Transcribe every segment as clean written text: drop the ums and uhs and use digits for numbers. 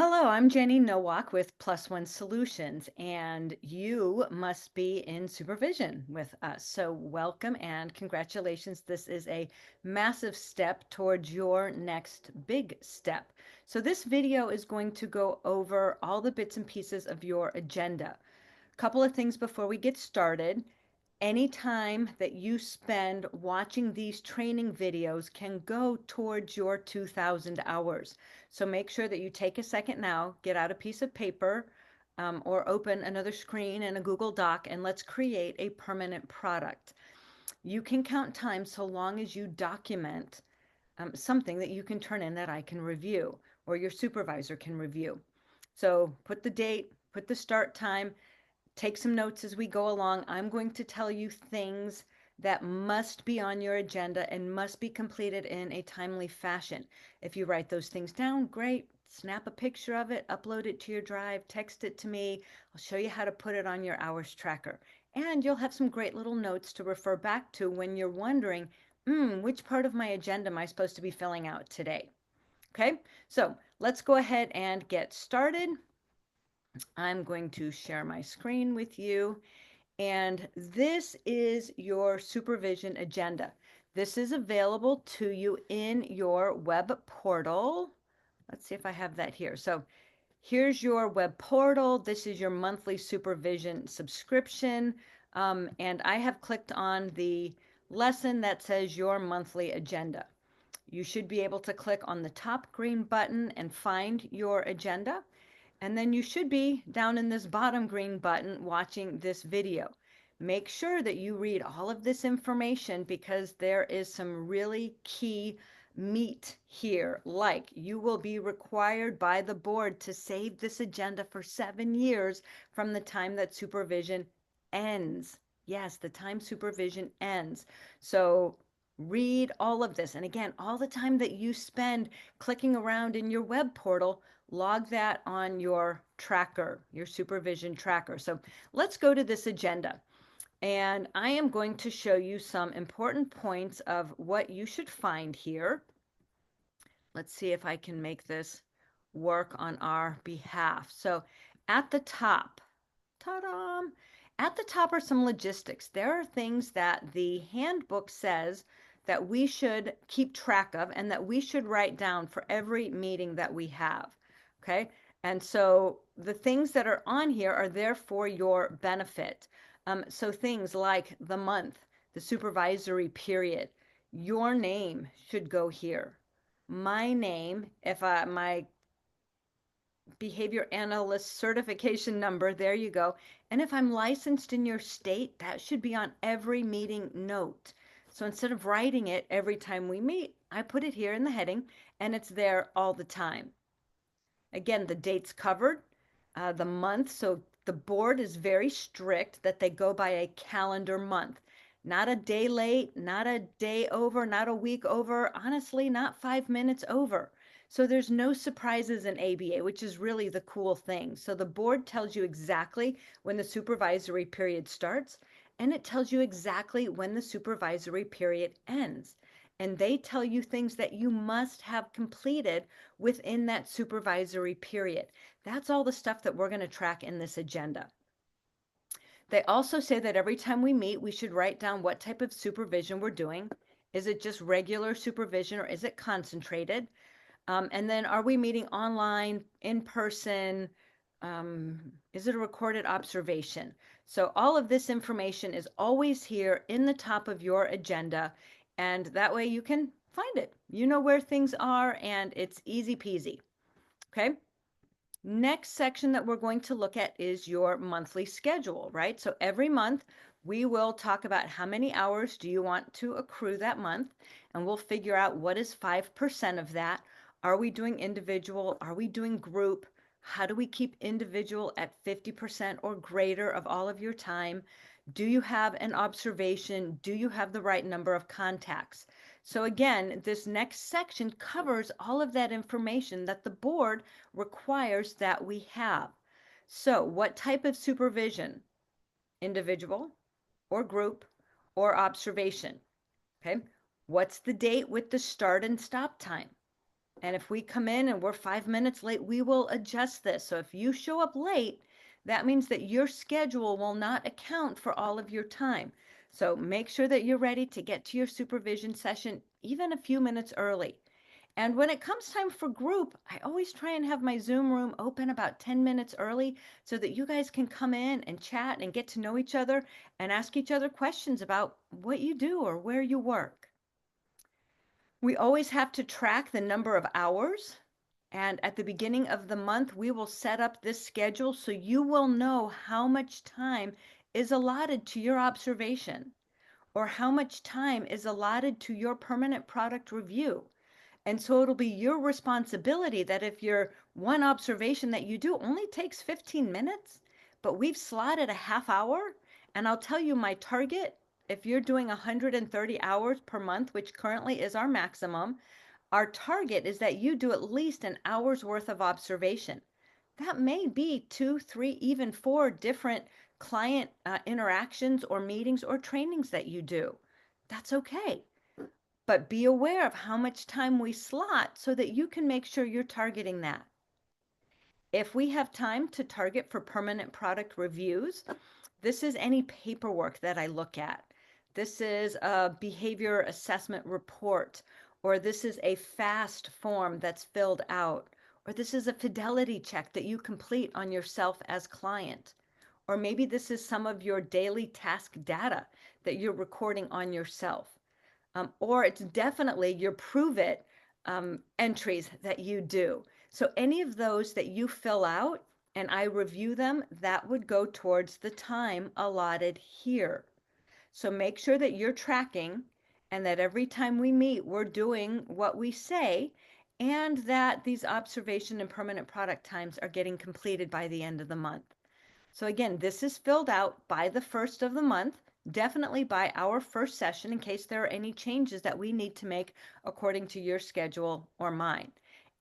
Hello, I'm Jenny Nowak with Plus One Solutions, and you must be in supervision with us. So, welcome and congratulations. This is a massive step towards your next big step. So, this video is going to go over all the bits and pieces of your agenda. A couple of things before we get started. Any time that you spend watching these training videos can go towards your 2,000 hours. So make sure that you take a second now, get out a piece of paper or open another screen in a Google Doc, and let's create a permanent product. You can count time so long as you document something that you can turn in that I can review or your supervisor can review. So put the date, put the start time, take some notes as we go along. I'm going to tell you things that must be on your agenda and must be completed in a timely fashion. If you write those things down, great. Snap a picture of it, upload it to your drive, text it to me. I'll show you how to put it on your hours tracker. And you'll have some great little notes to refer back to when you're wondering, which part of my agenda am I supposed to be filling out today? Okay, so let's go ahead and get started. I'm going to share my screen with you. And this is your supervision agenda. This is available to you in your web portal. Let's see if I have that here. So here's your web portal. This is your monthly supervision subscription. And I have clicked on the lesson that says your monthly agenda. You should be able to click on the top green button and find your agenda. And then you should be down in this bottom green button watching this video. Make sure that you read all of this information because there is some really key meat here. Like you will be required by the board to save this agenda for 7 years from the time that supervision ends. Yes, the time supervision ends. So read all of this. And again, all the time that you spend clicking around in your web portal, log that on your tracker, your supervision tracker. So let's go to this agenda. And I am going to show you some important points of what you should find here. Let's see if I can make this work on our behalf. So at the top, ta-da! At the top are some logistics. There are things that the handbook says that we should keep track of and that we should write down for every meeting that we have. Okay. And so the things that are on here are there for your benefit. So things like the month, the supervisory period, your name should go here. My name, if my behavior analyst certification number, there you go. And if I'm licensed in your state, that should be on every meeting note. So instead of writing it every time we meet, I put it here in the heading and it's there all the time. Again, the dates covered, the month. So the board is very strict that they go by a calendar month. Not a day late, not a day over, not a week over, honestly, not 5 minutes over. So there's no surprises in ABA, which is really the cool thing. So the board tells you exactly when the supervisory period starts, and it tells you exactly when the supervisory period ends. And they tell you things that you must have completed within that supervisory period. That's all the stuff that we're going to track in this agenda. They also say that every time we meet, we should write down what type of supervision we're doing. Is it just regular supervision or is it concentrated? And then are we meeting online, in person? Is it a recorded observation? So all of this information is always here in the top of your agenda. And that way you can find it. You know where things are and it's easy peasy. Okay. Next section that we're going to look at is your monthly schedule, right? So every month we will talk about how many hours do you want to accrue that month, and we'll figure out what is 5% of that. Are we doing individual? Are we doing group? How do we keep individual at 50% or greater of all of your time? Do you have an observation? Do you have the right number of contacts? So again, this next section covers all of that information that the board requires that we have. So what type of supervision? Individual or group or observation? Okay. What's the date with the start and stop time? And if we come in and we're 5 minutes late, we will adjust this. So if you show up late, that means that your schedule will not account for all of your time. So make sure that you're ready to get to your supervision session even a few minutes early. And when it comes time for group, I always try and have my Zoom room open about 10 minutes early so that you guys can come in and chat and get to know each other and ask each other questions about what you do or where you work. We always have to track the number of hours. And at the beginning of the month, we will set up this schedule so you will know how much time is allotted to your observation or how much time is allotted to your permanent product review. And so it'll be your responsibility that if your one observation that you do only takes 15 minutes, but we've slotted a half hour, and I'll tell you my target, if you're doing 130 hours per month, which currently is our maximum, our target is that you do at least an hour's worth of observation. That may be 2, 3, even 4 different client interactions or meetings or trainings that you do. That's okay. But be aware of how much time we slot so that you can make sure you're targeting that. If we have time to target for permanent product reviews, this is any paperwork that I look at. This is a behavior assessment report, or this is a FAST form that's filled out, or this is a fidelity check that you complete on yourself as client. Or maybe this is some of your daily task data that you're recording on yourself. Or it's definitely your prove it entries that you do. So any of those that you fill out and I review them, that would go towards the time allotted here. So make sure that you're tracking and that every time we meet, we're doing what we say and that these observation and permanent product times are getting completed by the end of the month. So again, this is filled out by the first of the month, definitely by our first session in case there are any changes that we need to make according to your schedule or mine.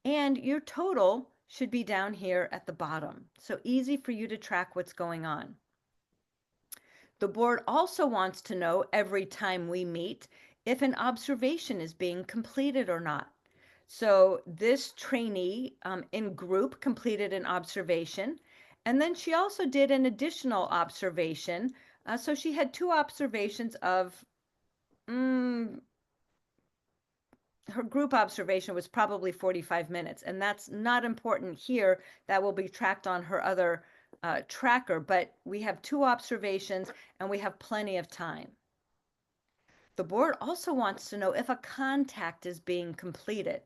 And your total should be down here at the bottom. So easy for you to track what's going on. The board also wants to know every time we meet if an observation is being completed or not. So this trainee in group completed an observation, and then she also did an additional observation. So she had 2 observations of, her group observation was probably 45 minutes, and that's not important here. That will be tracked on her other tracker, but we have 2 observations and we have plenty of time. The board also wants to know if a contact is being completed.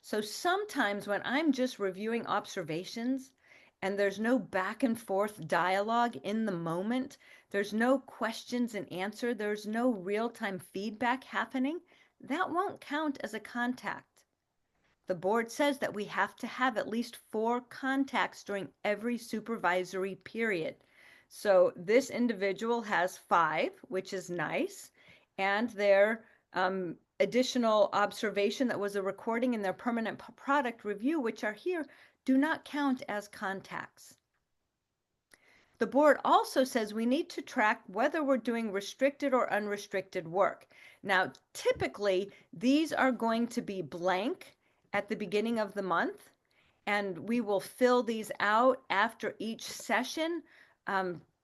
So sometimes when I'm just reviewing observations and there's no back and forth dialogue in the moment, there's no questions and answer, there's no real-time feedback happening, that won't count as a contact. The board says that we have to have at least 4 contacts during every supervisory period. So this individual has 5, which is nice, and their additional observation that was a recording in their permanent product review, which are here, do not count as contacts. The board also says we need to track whether we're doing restricted or unrestricted work. Now, typically, these are going to be blank at the beginning of the month, and we will fill these out after each session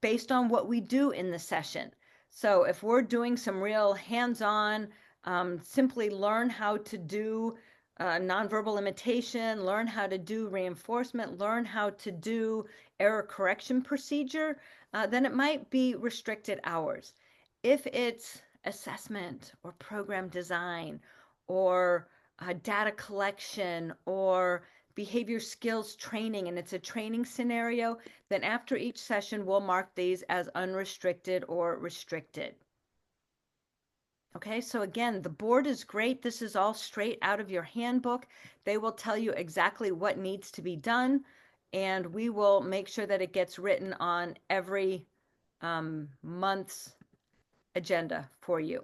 based on what we do in the session. So if we're doing some real hands-on, simply learn how to do nonverbal imitation, learn how to do reinforcement, learn how to do error correction procedure, then it might be restricted hours. If it's assessment or program design or data collection or behavior skills training and it's a training scenario, then after each session we'll mark these as unrestricted or restricted. Okay, so again, the board is great. This is all straight out of your handbook. They will tell you exactly what needs to be done, and we will make sure that it gets written on every month's agenda for you.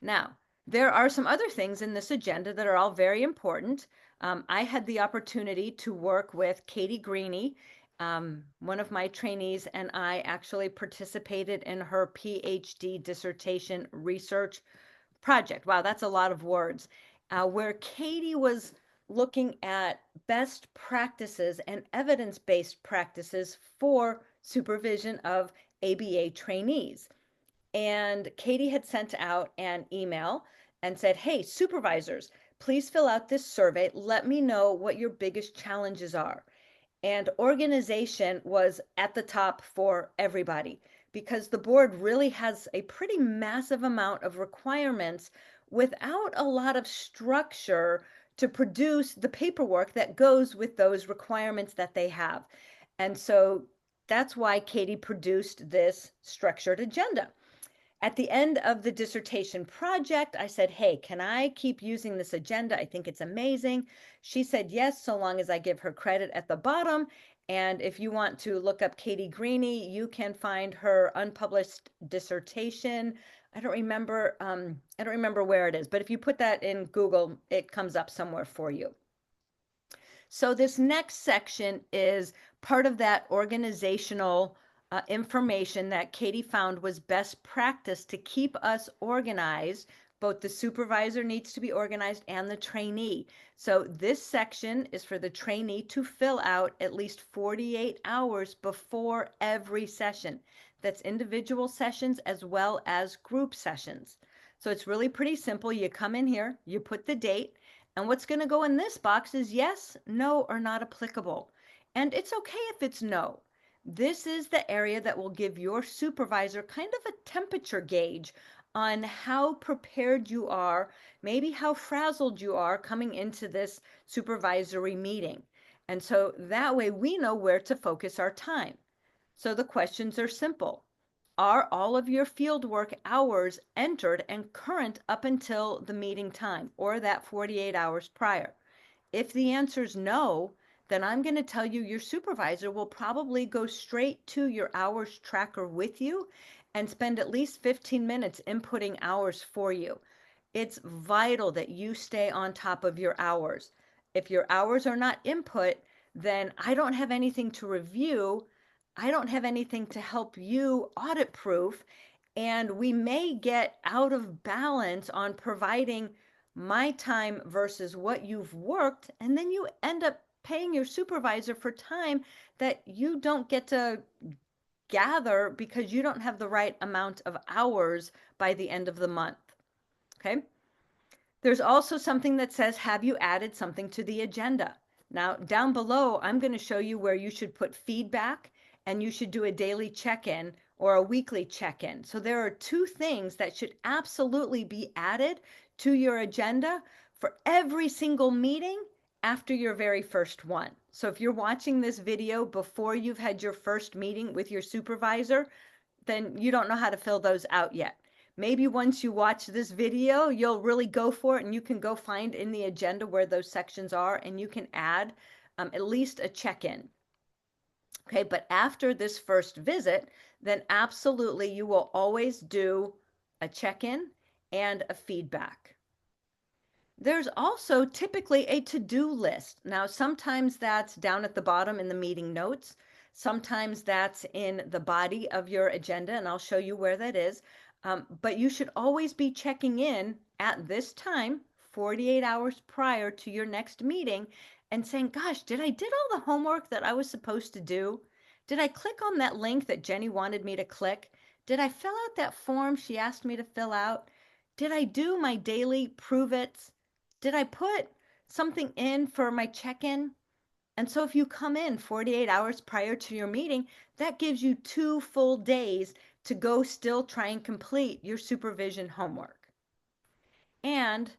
Now, there are some other things in this agenda that are all very important. I had the opportunity to work with Katie Greeny, one of my trainees, and I actually participated in her PhD dissertation research project. Wow, that's a lot of words. where Katie was looking at best practices and evidence-based practices for supervision of ABA trainees. And Katie had sent out an email and said, hey, supervisors, please fill out this survey. Let me know what your biggest challenges are. And organization was at the top for everybody because the board really has a pretty massive amount of requirements without a lot of structure to produce the paperwork that goes with those requirements that they have. And so that's why Katie produced this structured agenda. At the end of the dissertation project, I said, hey, can I keep using this agenda? I think it's amazing. She said yes, so long as I give her credit at the bottom. And if you want to look up Katie Greeny, you can find her unpublished dissertation. I don't remember where it is, but if you put that in Google, it comes up somewhere for you. So this next section is part of that organizational information that Katie found was best practice to keep us organized. Both the supervisor needs to be organized and the trainee. So this section is for the trainee to fill out at least 48 hours before every session. That's individual sessions as well as group sessions. So it's really pretty simple. You come in here, you put the date, and what's going to go in this box is yes, no, or not applicable. And it's okay if it's no. This is the area that will give your supervisor kind of a temperature gauge on how prepared you are, maybe how frazzled you are coming into this supervisory meeting. And so that way we know where to focus our time. So the questions are simple. Are all of your fieldwork hours entered and current up until the meeting time or that 48 hours prior? If the answer is no, then I'm going to tell you your supervisor will probably go straight to your hours tracker with you and spend at least 15 minutes inputting hours for you. It's vital that you stay on top of your hours. If your hours are not input, then I don't have anything to review. I don't have anything to help you audit proof. And we may get out of balance on providing my time versus what you've worked. And then you end up paying your supervisor for time that you don't get to gather because you don't have the right amount of hours by the end of the month. Okay. There's also something that says, have you added something to the agenda? Now, down below, I'm going to show you where you should put feedback and you should do a daily check-in or a weekly check-in. So there are two things that should absolutely be added to your agenda for every single meeting after your very first one. So if you're watching this video before you've had your first meeting with your supervisor, then you don't know how to fill those out yet. Maybe once you watch this video, you'll really go for it and you can go find in the agenda where those sections are and you can add at least a check-in. Okay, but after this first visit, then absolutely you will always do a check-in and a feedback. There's also typically a to-do list. Now, sometimes that's down at the bottom in the meeting notes. Sometimes that's in the body of your agenda, and I'll show you where that is. But you should always be checking in at this time, 48 hours prior to your next meeting, and saying, gosh, did I did all the homework that I was supposed to do? Did I click on that link that Jenny wanted me to click? Did I fill out that form she asked me to fill out? Did I do my daily prove-its? Did I put something in for my check-in? And so if you come in 48 hours prior to your meeting, that gives you 2 full days to go still try and complete your supervision homework. And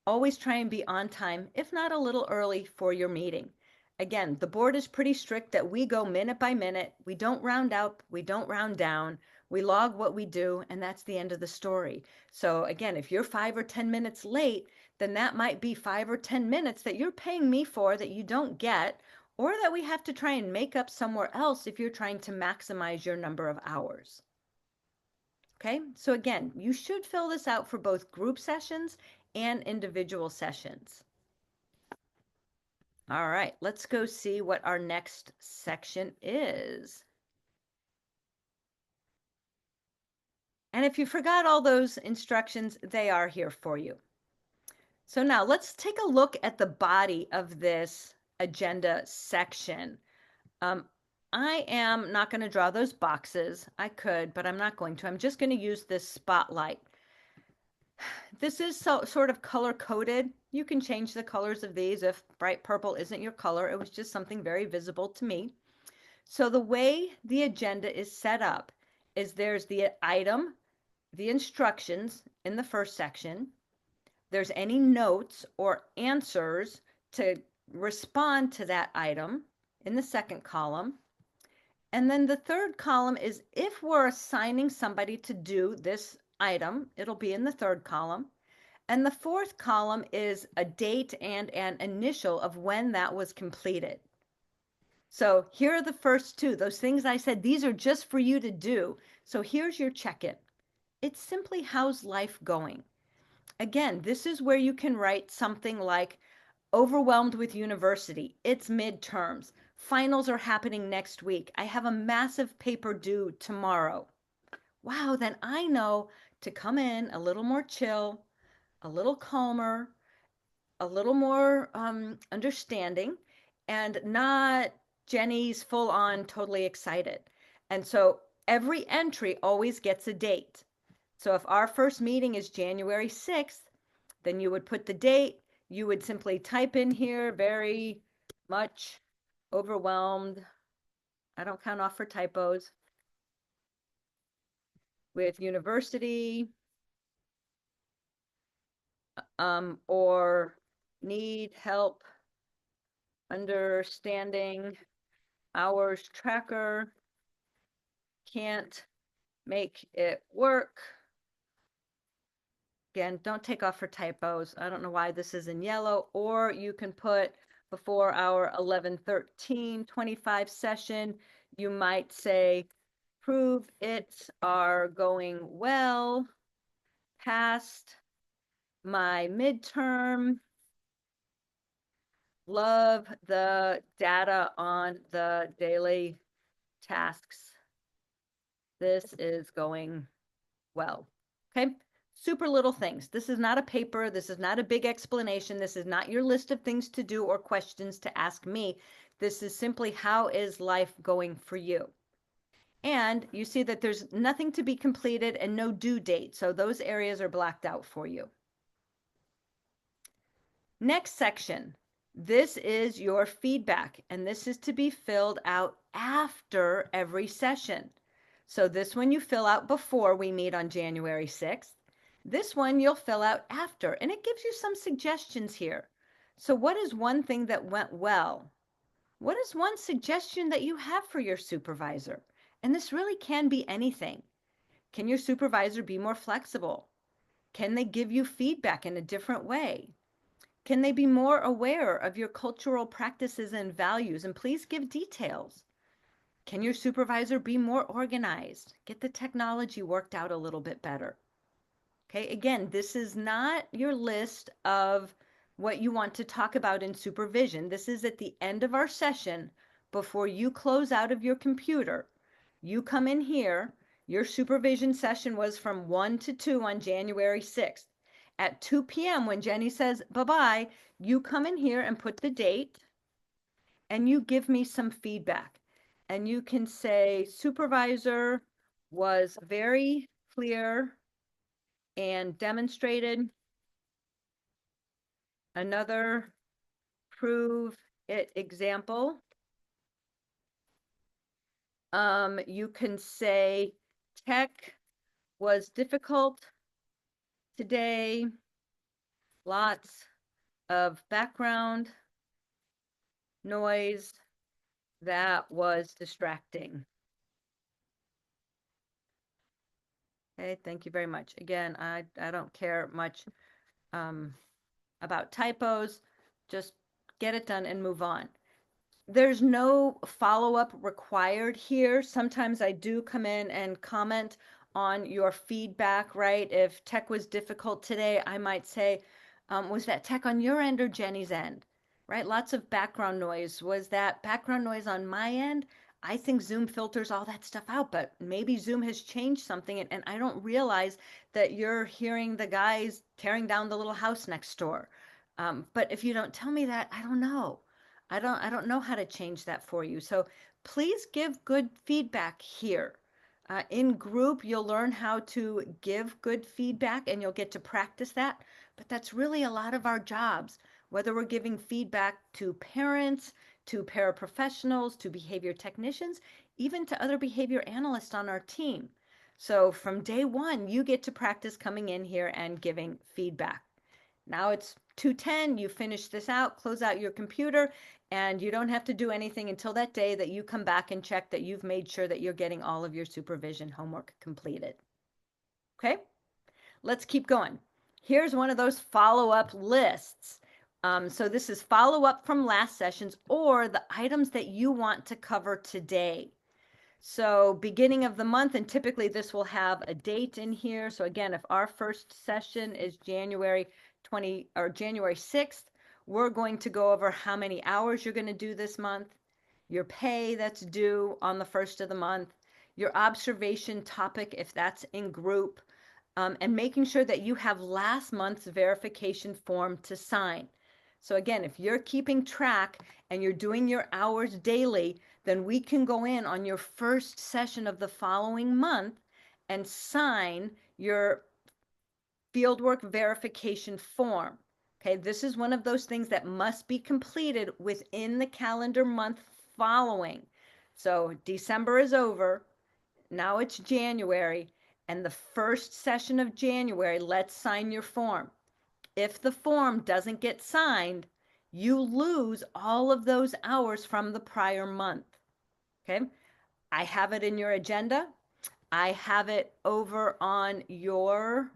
always try and be on time, if not a little early for your meeting. Again, the board is pretty strict that we go minute by minute. We don't round up, we don't round down. We log what we do, and that's the end of the story. So again, if you're 5 or 10 minutes late, then that might be 5 or 10 minutes that you're paying me for that you don't get, or that we have to try and make up somewhere else if you're trying to maximize your number of hours. Okay, so again, you should fill this out for both group sessions and individual sessions. All right, let's go see what our next section is. And if you forgot all those instructions, they are here for you. So now let's take a look at the body of this agenda section. Um, I am not going to draw those boxes. I could, but I'm not going to. I'm just going to use this spotlight. This is sort of color coded. You can change the colors of these if bright purple isn't your color. It was just something very visible to me. So the way the agenda is set up is there's the item, the instructions in the first section. There's any notes or answers to respond to that item in the second column. And then the third column is if we're assigning somebody to do this item, it'll be in the third column. And the fourth column is a date and an initial of when that was completed. So here are the first two, those things I said, these are just for you to do. So here's your check-in. It's simply how's life going? Again, this is where you can write something like overwhelmed with university. It's midterms. Finals are happening next week. I have a massive paper due tomorrow. Wow, then I know to come in a little more chill, a little calmer, a little more understanding, and not Jenny's full on totally excited. And so every entry always gets a date. So if our first meeting is January 6th, then you would put the date. You would simply type in here very much overwhelmed. I don't count off for typos. With university or need help understanding hours tracker, can't make it work. Again, don't take off for typos. I don't know why this is in yellow. Or you can put before our 11/13/25 session, you might say, prove it are going well past my midterm. Love the data on the daily tasks. This is going well. Okay. Super little things. This is not a paper. This is not a big explanation. This is not your list of things to do or questions to ask me. This is simply how is life going for you? And you see that there's nothing to be completed and no due date. So those areas are blacked out for you. Next section. This is your feedback, and this is to be filled out after every session. So this one you fill out before we meet on January 6th. This one you'll fill out after, and it gives you some suggestions here. So what is one thing that went well? What is one suggestion that you have for your supervisor? And this really can be anything. Can your supervisor be more flexible? Can they give you feedback in a different way? Can they be more aware of your cultural practices and values? And please give details. Can your supervisor be more organized? Get the technology worked out a little bit better. Okay, again, this is not your list of what you want to talk about in supervision. This is at the end of our session before you close out of your computer. You come in here. Your supervision session was from 1 to 2 on January 6th. At 2 p.m., when Jenny says bye-bye, you come in here and put the date and you give me some feedback. And you can say, supervisor was very clear and demonstrated another prove it example. You can say tech was difficult today, lots of background noise that was distracting. Okay, thank you very much. Again, I don't care much about typos. Just get it done and move on. There's no follow-up required here. Sometimes I do come in and comment on your feedback, right? If tech was difficult today, I might say, was that tech on your end or Jenny's end? Right? Lots of background noise. Was that background noise on my end? I think Zoom filters all that stuff out, but maybe Zoom has changed something and I don't realize that you're hearing the guys tearing down the little house next door. But if you don't tell me that, I don't know. I don't know how to change that for you. So please give good feedback here. In group, you'll learn how to give good feedback and you'll get to practice that. But that's really a lot of our jobs, whether we're giving feedback to parents, to paraprofessionals, to behavior technicians, even to other behavior analysts on our team. So from day one, you get to practice coming in here and giving feedback. Now it's 2:10, you finish this out, close out your computer, and you don't have to do anything until that day that you come back and check that you've made sure that you're getting all of your supervision homework completed. Okay, let's keep going. Here's one of those follow-up lists. So this is follow-up from last sessions or the items that you want to cover today. So beginning of the month, and typically this will have a date in here. So again, if our first session is January 20 or January 6th, we're going to go over how many hours you're going to do this month, your pay that's due on the first of the month, your observation topic if that's in group, and making sure that you have last month's verification form to sign. So again, if you're keeping track and you're doing your hours daily, then we can go in on your first session of the following month and sign your fieldwork verification form. Okay, this is one of those things that must be completed within the calendar month following. So December is over, now it's January, and the first session of January, let's sign your form. If the form doesn't get signed, you lose all of those hours from the prior month. Okay, I have it in your agenda. I have it over on your,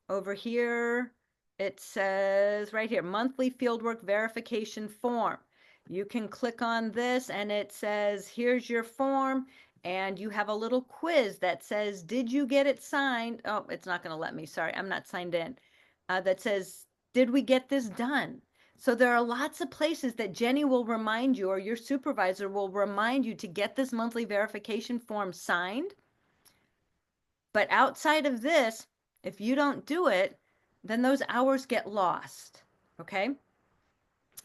over here. It says right here, monthly fieldwork verification form. You can click on this and it says, here's your form. And you have a little quiz that says, did you get it signed? Oh, it's not going to let me. Sorry, I'm not signed in. That says, did we get this done? So there are lots of places that Jenny will remind you or your supervisor will remind you to get this monthly verification form signed. But outside of this, if you don't do it, then those hours get lost. Okay.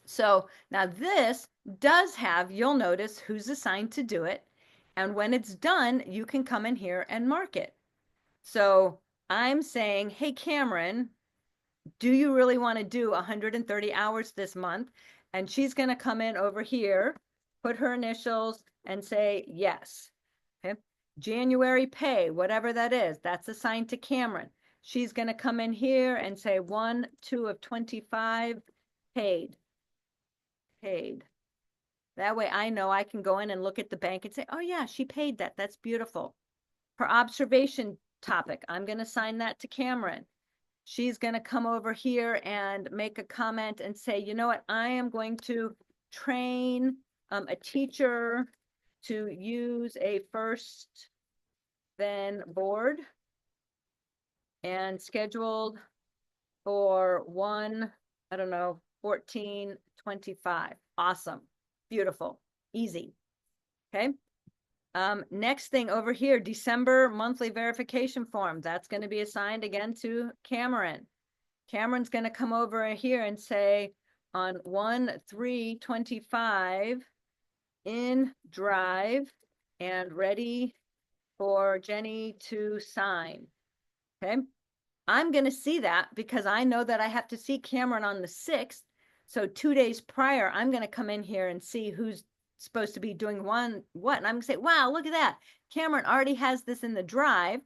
So now this does have, you'll notice who's assigned to do it. And when it's done, you can come in here and mark it. So I'm saying, hey, Cameron, do you really want to do 130 hours this month? And she's going to come in over here, put her initials and say yes. Okay. January pay, whatever that is, that's assigned to Cameron. She's going to come in here and say 1, 2 of 25 paid. Paid. That way I know I can go in and look at the bank and say, oh yeah, she paid that. That's beautiful. Her observation topic, I'm going to assign that to Cameron. She's going to come over here and make a comment and say, you know what, I am going to train a teacher to use a first then board and scheduled for 1, I don't know, 14/25. Awesome. Beautiful. Easy. Okay. Next thing over here, December monthly verification form. That's going to be assigned again to Cameron. Cameron's going to come over here and say on 1/3/25 in Drive and ready for Jenny to sign. Okay. I'm going to see that because I know that I have to see Cameron on the 6th. So 2 days prior, I'm going to come in here and see who's supposed to be doing what. And I'm going to say, wow, look at that. Cameron already has this in the drive.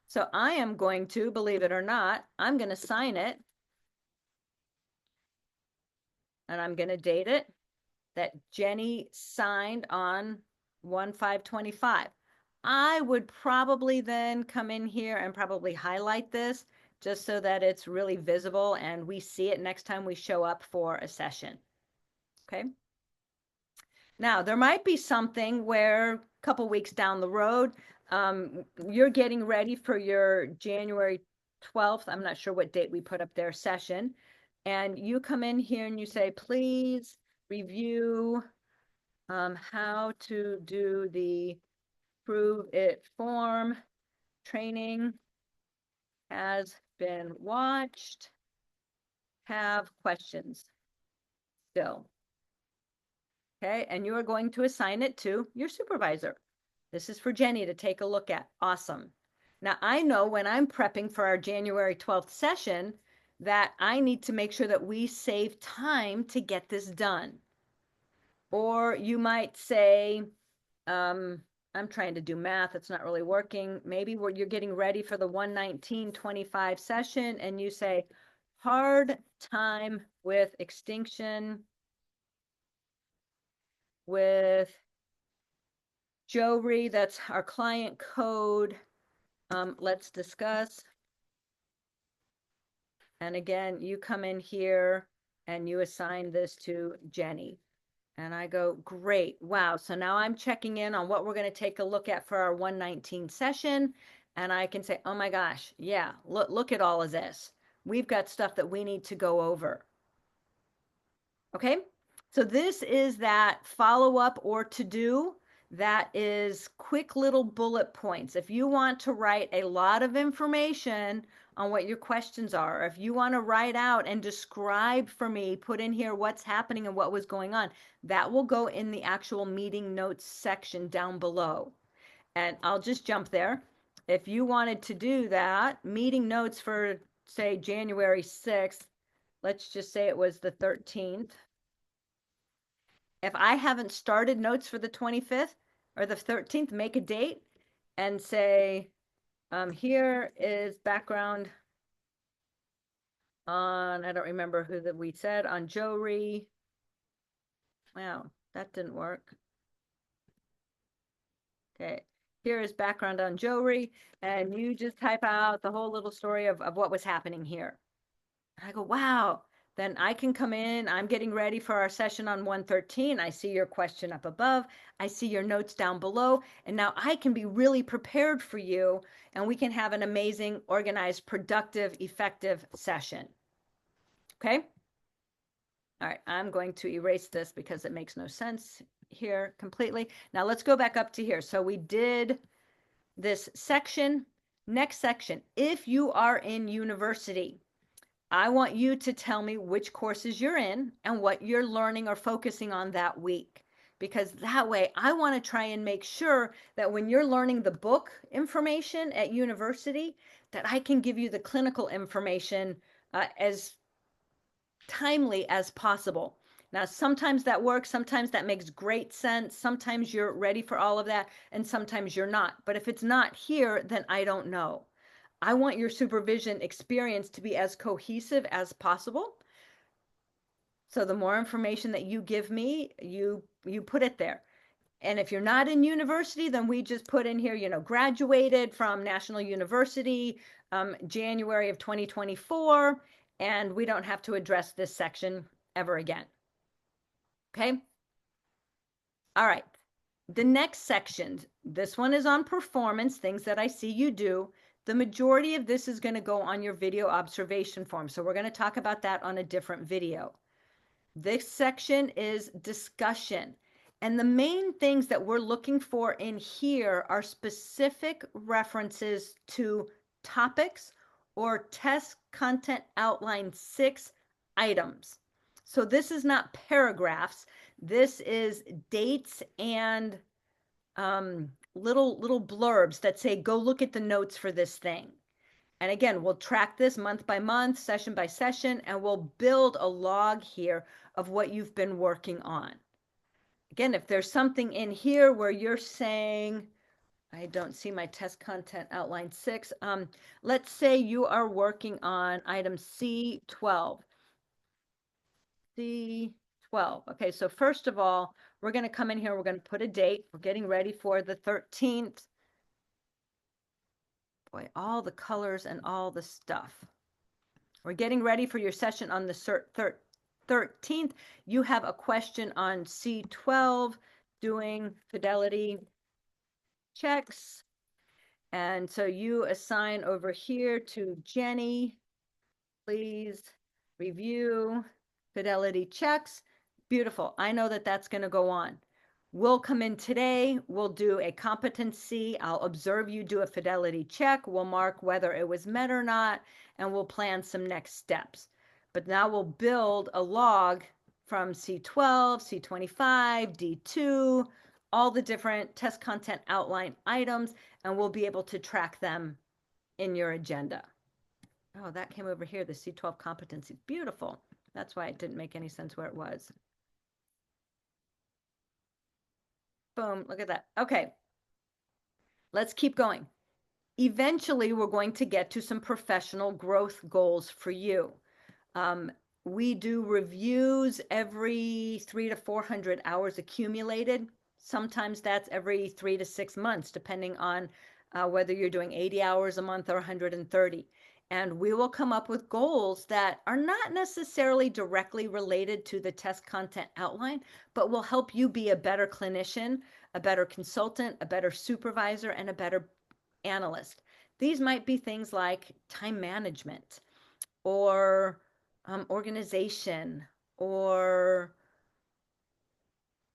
So I am going to, believe it or not, I'm going to sign it. And I'm going to date it that Jenny signed on 1/5/25. I would probably then come in here and probably highlight this just so that it's really visible and we see it next time we show up for a session. Okay. Now, there might be something where a couple weeks down the road, you're getting ready for your January 12th. I'm not sure what date we put up there session. And you come in here and you say, please review how to do the prove it form training has been watched, have questions still. Okay, and you are going to assign it to your supervisor. This is for Jenny to take a look at. Awesome. Now, I know when I'm prepping for our January 12th session that I need to make sure that we save time to get this done. Or you might say, I'm trying to do math, it's not really working. Maybe you're getting ready for the 119.25 session and you say, hard time with extinction with Jory, that's our client code. Let's discuss. And again, you come in here and you assign this to Jenny. And I go, great, wow. So now I'm checking in on what we're going to take a look at for our 119 session. And I can say, oh my gosh, yeah, look at all of this. We've got stuff that we need to go over. Okay, so this is that follow-up or to-do. That is quick little bullet points. If you want to write a lot of information on what your questions are, if you want to write out and describe for me, put in here what's happening and what was going on, that will go in the actual meeting notes section down below. And I'll just jump there. If you wanted to do that, meeting notes for, say, January 6th, let's just say it was the 13th. If I haven't started notes for the 25th or the 13th, make a date and say, here is background on, I don't remember who that we said, on Jory. Wow, that didn't work. Okay, here is background on Jory, and you just type out the whole little story of what was happening here. And I go, wow. Then I can come in, I'm getting ready for our session on 113. I see your question up above. I see your notes down below. And now I can be really prepared for you and we can have an amazing, organized, productive, effective session. Okay? All right, I'm going to erase this because it makes no sense here completely. Now let's go back up to here. So we did this section. Next section, if you are in university, I want you to tell me which courses you're in and what you're learning or focusing on that week. Because that way, I want to try and make sure that when you're learning the book information at university, that I can give you the clinical information as timely as possible. Now, sometimes that works, sometimes that makes great sense, sometimes you're ready for all of that, and sometimes you're not. But if it's not here, then I don't know. I want your supervision experience to be as cohesive as possible. So the more information that you give me, you put it there. And if you're not in university, then we just put in here, graduated from National University, January of 2024, and we don't have to address this section ever again. Okay? All right. The next section, this one is on performance, things that I see you do. The majority of this is going to go on your video observation form. So we're going to talk about that on a different video. This section is discussion. And the main things that we're looking for in here are specific references to topics or test content outline 6 items. So this is not paragraphs. This is dates and little blurbs that say, go look at the notes for this thing. And again, we'll track this month by month, session by session, and we'll build a log here of what you've been working on. Again, if there's something in here where you're saying, I don't see my test content outline 6. Let's say you are working on item C12. C12. Okay, so first of all, we're going to come in here, we're going to put a date. We're getting ready for the 13th. Boy, all the colors and all the stuff. We're getting ready for your session on the 13th. You have a question on C12, doing fidelity checks. And so you assign over here to Jenny, please review fidelity checks. Beautiful. I know that that's going to go on. We'll come in today, we'll do a competency, I'll observe you do a fidelity check, we'll mark whether it was met or not, and we'll plan some next steps. But now we'll build a log from C12, C25, D2, all the different test content outline items, and we'll be able to track them in your agenda. Oh, that came over here, the C12 competency. Beautiful. That's why it didn't make any sense where it was. Boom, look at that. Okay, let's keep going. Eventually, we're going to get to some professional growth goals for you. We do reviews every 300 to 400 hours accumulated. Sometimes that's every 3 to 6 months, depending on whether you're doing 80 hours a month or 130. And we will come up with goals that are not necessarily directly related to the test content outline, but will help you be a better clinician, a better consultant, a better supervisor, and a better analyst. These might be things like time management or organization, or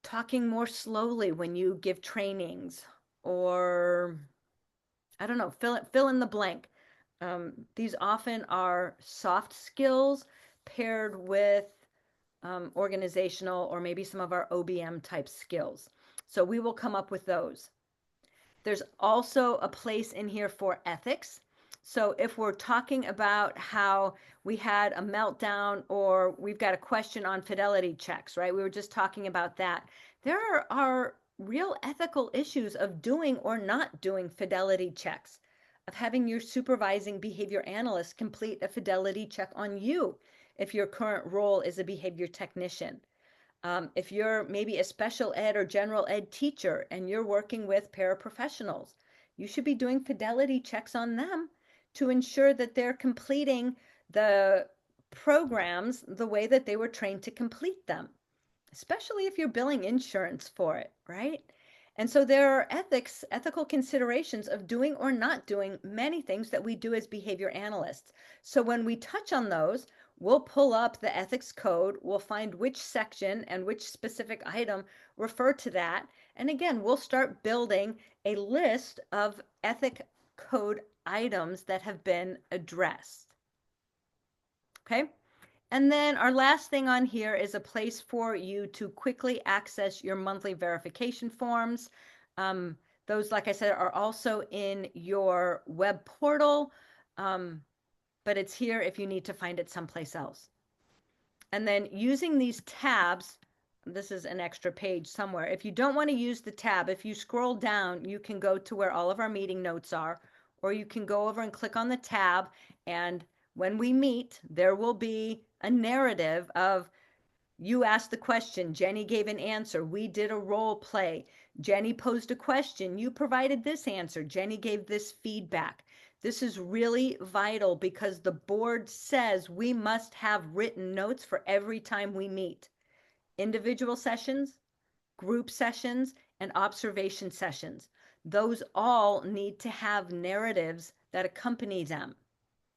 talking more slowly when you give trainings, or I don't know, fill in the blank. These often are soft skills paired with organizational or maybe some of our OBM type skills. So we will come up with those. There's also a place in here for ethics. So if we're talking about how we had a meltdown or we've got a question on fidelity checks, right? We were just talking about that. There are real ethical issues of doing or not doing fidelity checks, of having your supervising behavior analyst complete a fidelity check on you if your current role is a behavior technician. If you're maybe a special ed or general ed teacher and you're working with paraprofessionals, you should be doing fidelity checks on them to ensure that they're completing the programs the way that they were trained to complete them, especially if you're billing insurance for it, right? And so there are ethical considerations of doing or not doing many things that we do as behavior analysts. So when we touch on those, we'll pull up the ethics code, we'll find which section and which specific item refer to that. And again, we'll start building a list of ethic code items that have been addressed. Okay? And then our last thing on here is a place for you to quickly access your monthly verification forms. Those, like I said, are also in your web portal, but it's here if you need to find it someplace else. And then using these tabs, this is an extra page somewhere. If you don't want to use the tab, if you scroll down, you can go to where all of our meeting notes are, or you can go over and click on the tab, and when we meet, there will be a narrative of you asked the question, Jenny gave an answer, we did a role play, Jenny posed a question, you provided this answer, Jenny gave this feedback. This is really vital because the board says we must have written notes for every time we meet. Individual sessions, group sessions, and observation sessions. Those all need to have narratives that accompany them.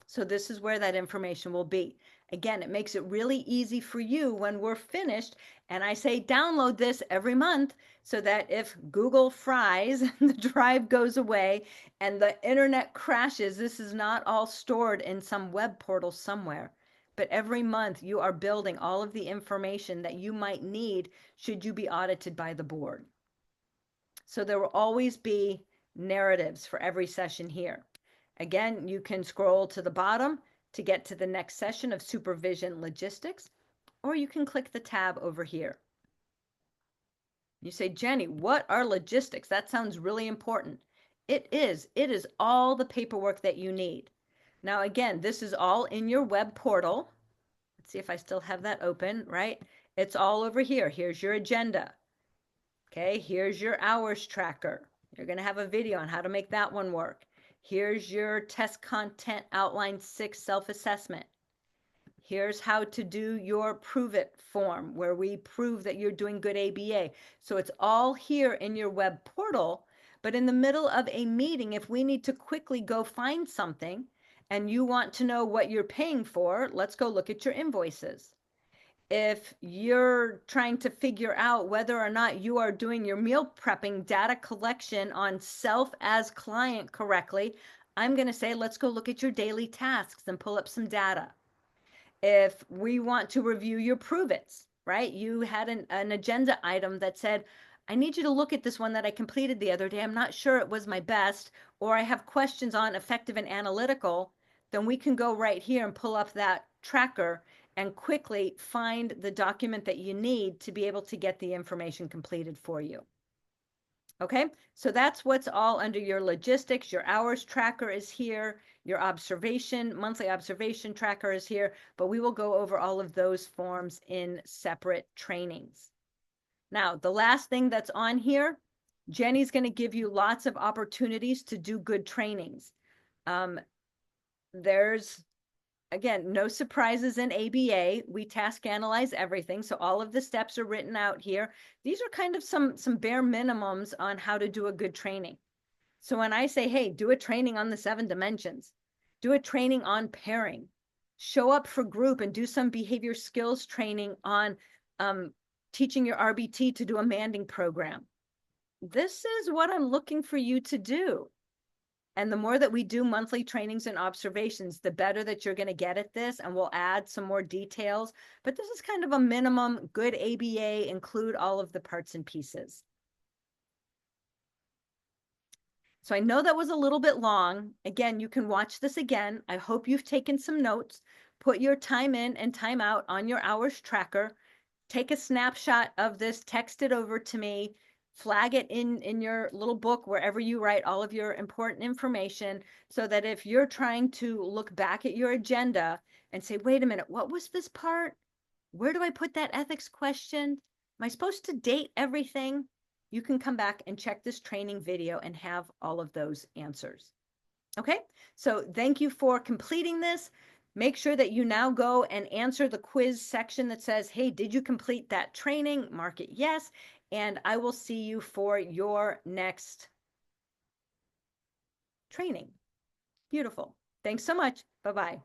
So this is where that information will be. Again, it makes it really easy for you when we're finished. And I say download this every month so that if Google fries, the drive goes away and the internet crashes, this is not all stored in some web portal somewhere. But every month you are building all of the information that you might need should you be audited by the board. So there will always be narratives for every session here. Again, you can scroll to the bottom to get to the next session of supervision logistics, or you can click the tab over here. You say, Jenny, what are logistics? That sounds really important. It is all the paperwork that you need. Now, again, this is all in your web portal. Let's see if I still have that open, right? It's all over here. Here's your agenda. Okay, here's your hours tracker. You're going to have a video on how to make that one work. Here's your test content outline 6 self-assessment. Here's how to do your prove it form where we prove that you're doing good ABA. So it's all here in your web portal, but in the middle of a meeting, if we need to quickly go find something and you want to know what you're paying for, let's go look at your invoices. If you're trying to figure out whether or not you are doing your meal prepping data collection on self as client correctly, I'm going to say, let's go look at your daily tasks and pull up some data. If we want to review your prove-its, right? You had an agenda item that said, I need you to look at this one that I completed the other day. I'm not sure it was my best, or I have questions on effective and analytical. Then we can go right here and pull up that tracker and quickly find the document that you need to be able to get the information completed for you. Okay, so that's what's all under your logistics. Your hours tracker is here. Your monthly observation tracker is here, but we will go over all of those forms in separate trainings. Now, the last thing that's on here, Jenny's going to give you lots of opportunities to do good trainings. There's, again, no surprises in ABA. We task analyze everything. So all of the steps are written out here. These are kind of some bare minimums on how to do a good training. So when I say, hey, do a training on the 7 dimensions, do a training on pairing, show up for group and do some behavior skills training on teaching your RBT to do a manding program. This is what I'm looking for you to do. And the more that we do monthly trainings and observations, the better that you're going to get at this. And we'll add some more details. But this is kind of a minimum. Good ABA, include all of the parts and pieces. So I know that was a little bit long. Again, you can watch this again. I hope you've taken some notes. Put your time in and time out on your hours tracker. Take a snapshot of this, text it over to me, flag it in your little book wherever you write all of your important information, so that if you're trying to look back at your agenda and say, wait a minute, what was this part? Where do I put that ethics question? Am I supposed to date everything? You can come back and check this training video and have all of those answers. Okay, so thank you for completing this. Make sure that you now go and answer the quiz section that says, hey, did you complete that training? Mark it yes, and I will see you for your next training. Beautiful. Thanks so much. Bye-bye.